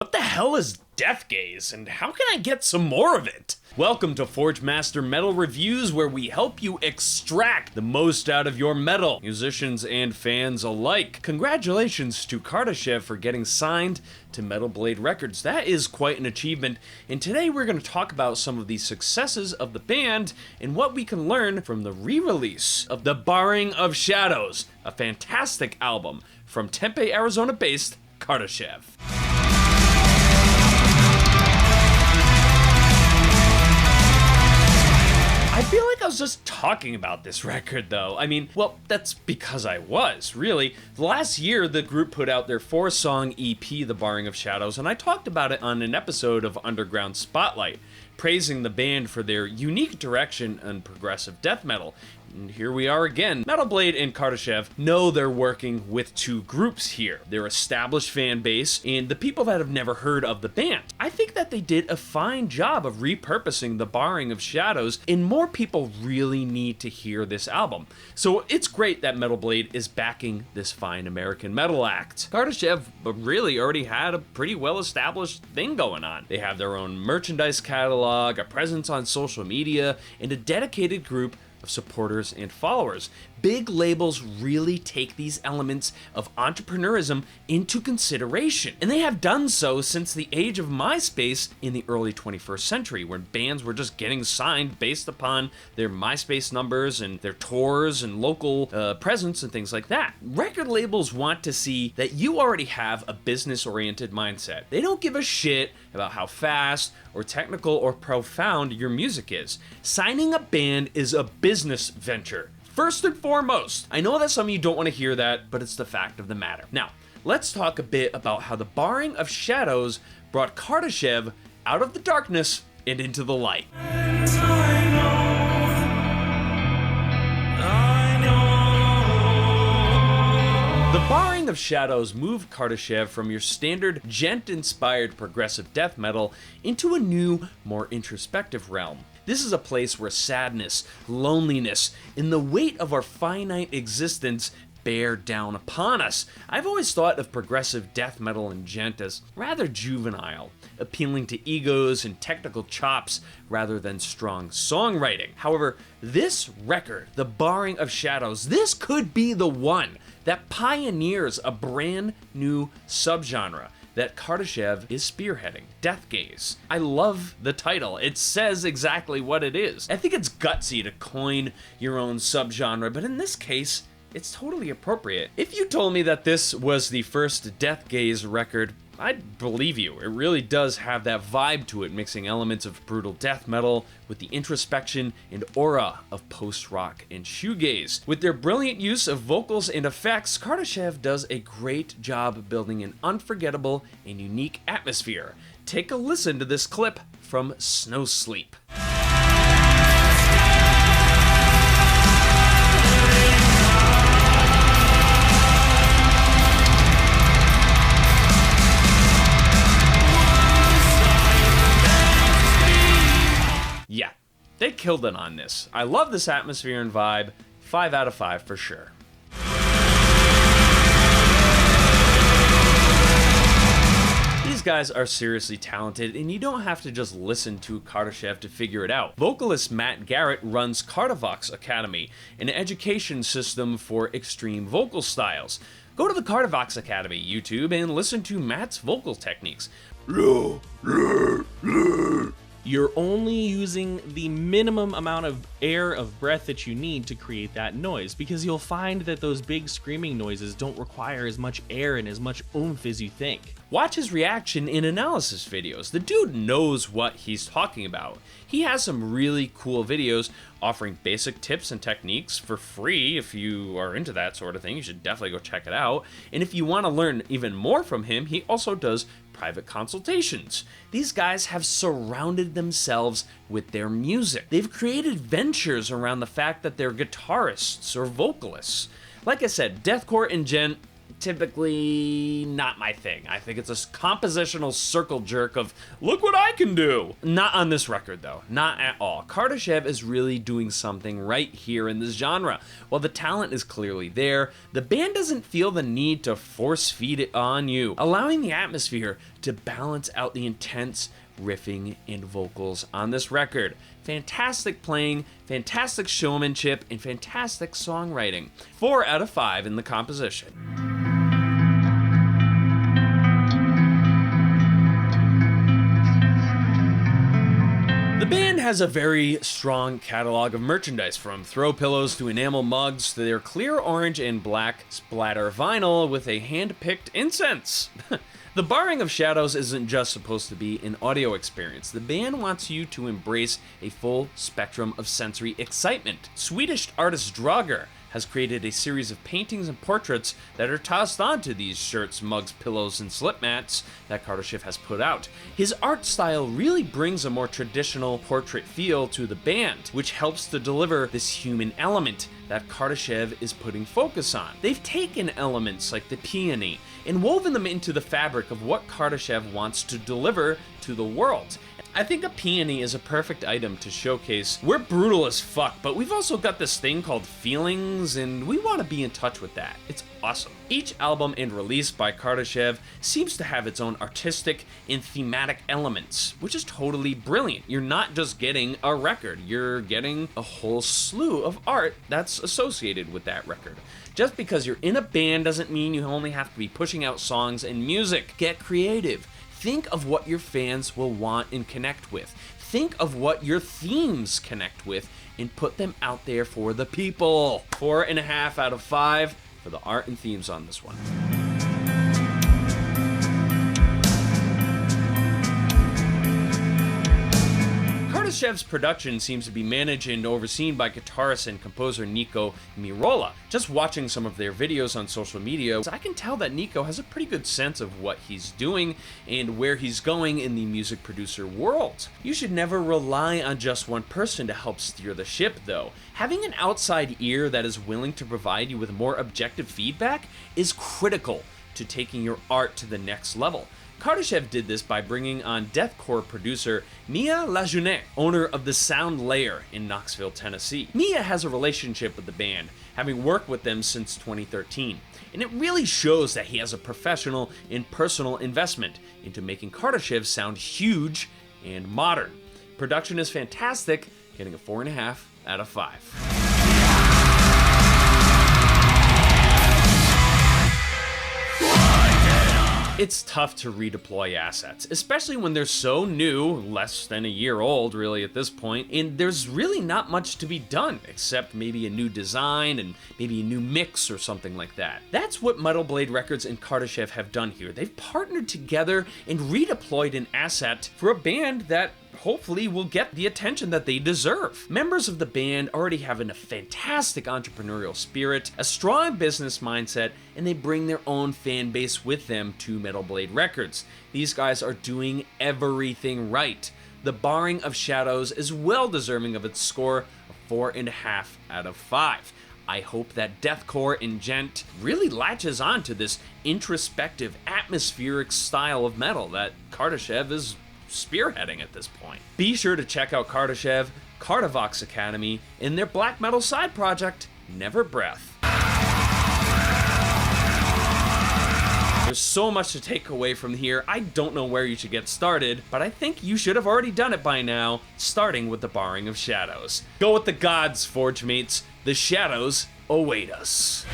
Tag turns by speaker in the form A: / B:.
A: What the hell is deathgaze, and how can I get some more of it? Welcome to Forge Master Metal Reviews, where we help you extract the most out of your metal, musicians and fans alike. Congratulations to Kardashev for getting signed to Metal Blade Records. That is quite an achievement, and today we're going to talk about some of the successes of the band and what we can learn from the re-release of The Barring of Shadows, a fantastic album from Tempe, Arizona-based Kardashev. I feel like I was just talking about this record, though. I mean, well, that's because I was, really. Last year, the group put out their 4-song EP, The Barring of Shadows, and I talked about it on an episode of Underground Spotlight, praising the band for their unique direction in progressive death metal. And here we are again. Metal Blade and Kardashev know they're working with two groups here. Their established fan base and the people that have never heard of the band. I think that they did a fine job of repurposing The Barring of Shadows, and more people really need to hear this album. So it's great that Metal Blade is backing this fine American metal act. Kardashev really already had a pretty well-established thing going on. They have their own merchandise catalog, a presence on social media, and a dedicated group of supporters and followers. Big labels really take these elements of entrepreneurism into consideration, and they have done so since the age of MySpace in the early 21st century, when bands were just getting signed based upon their MySpace numbers and their tours and local presence and things like that. Record labels want to see that you already have a business-oriented mindset. They don't give a shit about how fast or technical or profound your music is. Signing a band is a business venture. First and foremost. I know that some of you don't want to hear that, but it's the fact of the matter. Now, let's talk a bit about how The Barring of Shadows brought Kardashev out of the darkness and into the light. The Barring of Shadows moved Kardashev from your standard gent-inspired progressive death metal into a new, more introspective realm. This is a place where sadness, loneliness, and the weight of our finite existence bear down upon us. I've always thought of progressive death metal and gent as rather juvenile, appealing to egos and technical chops rather than strong songwriting. However, this record, The Barring of Shadows, this could be the one that pioneers a brand new subgenre that Kardashev is spearheading, deathgaze. I love the title. It says exactly what it is. I think it's gutsy to coin your own subgenre, but in this case, it's totally appropriate. If you told me that this was the first deathgaze record, I'd believe you. It really does have that vibe to it, mixing elements of brutal death metal with the introspection and aura of post-rock and shoegaze. With their brilliant use of vocals and effects, Kardashev does a great job building an unforgettable and unique atmosphere. Take a listen to this clip from Snow Sleep. Yeah, they killed it on this. I love this atmosphere and vibe. 5 out of 5 for sure. These guys are seriously talented, and you don't have to just listen to Kardashev to figure it out. Vocalist Matt Garrett runs Kardavox Academy, an education system for extreme vocal styles. Go to the Kardavox Academy YouTube and listen to Matt's vocal techniques.
B: You're only using the minimum amount of air of breath that you need to create that noise, because you'll find that those big screaming noises don't require as much air and as much oomph as you think.
A: Watch his reaction in analysis videos. The dude knows what he's talking about. He has some really cool videos offering basic tips and techniques for free. If you are into that sort of thing, you should definitely go check it out. And if you want to learn even more from him, he also does private consultations. These guys have surrounded themselves with their music. They've created ventures around the fact that they're guitarists or vocalists. Like I said, deathcore and gent, typically not my thing. I think it's a compositional circle jerk of, look what I can do. Not on this record, though. Not at all. Kardashev is really doing something right here in this genre. While the talent is clearly there, the band doesn't feel the need to force feed it on you, allowing the atmosphere to balance out the intense riffing and vocals on this record. Fantastic playing, fantastic showmanship, and fantastic songwriting. 4 out of 5 in the composition. The band has a very strong catalog of merchandise, from throw pillows to enamel mugs to their clear orange and black splatter vinyl with a hand-picked incense. The Barring of Shadows isn't just supposed to be an audio experience. The band wants you to embrace a full spectrum of sensory excitement. Swedish artist Drager has created a series of paintings and portraits that are tossed onto these shirts, mugs, pillows, and slip mats that Kardashev has put out. His art style really brings a more traditional portrait feel to the band, which helps to deliver this human element that Kardashev is putting focus on. They've taken elements like the peony and woven them into the fabric of what Kardashev wants to deliver to the world. I think a peony is a perfect item to showcase we're brutal as fuck, but we've also got this thing called feelings, and we want to be in touch with that. It's awesome. Each album and release by Kardashev seems to have its own artistic and thematic elements, which is totally brilliant. You're not just getting a record, you're getting a whole slew of art that's associated with that record. Just because you're in a band doesn't mean you only have to be pushing out songs and music. Get creative. Think of what your fans will want and connect with. Think of what your themes connect with and put them out there for the people. 4.5 out of 5 for the art and themes on this one. Kardashev's production seems to be managed and overseen by guitarist and composer Nico Mirola. Just watching some of their videos on social media, I can tell that Nico has a pretty good sense of what he's doing and where he's going in the music producer world. You should never rely on just one person to help steer the ship, though. Having an outside ear that is willing to provide you with more objective feedback is critical to taking your art to the next level. Kardashev did this by bringing on deathcore producer Mia Lajournette, owner of The Sound Layer in Knoxville, Tennessee. Mia has a relationship with the band, having worked with them since 2013, and it really shows that he has a professional and personal investment into making Kardashev sound huge and modern. Production is fantastic, getting a 4.5 out of 5. It's tough to redeploy assets, especially when they're so new, less than a year old really at this point, and there's really not much to be done except maybe a new design and maybe a new mix or something like that. That's what Metal Blade Records and Kardashev have done here. They've partnered together and redeployed an asset for a band that hopefully will get the attention that they deserve. Members of the band already have a fantastic entrepreneurial spirit, a strong business mindset, and they bring their own fan base with them to Metal Blade Records. These guys are doing everything right. The Barring of Shadows is well deserving of its score of 4.5 out of 5. I hope that deathcore and gent really latches on to this introspective, atmospheric style of metal that Kardashev is spearheading at this point. Be sure to check out Kardashev, Kardavox Academy, and their black metal side project, Never Breath. There's so much to take away from here. I don't know where you should get started, but I think you should have already done it by now, starting with the Barring of Shadows. Go with the gods, Forge Mates. The shadows await us.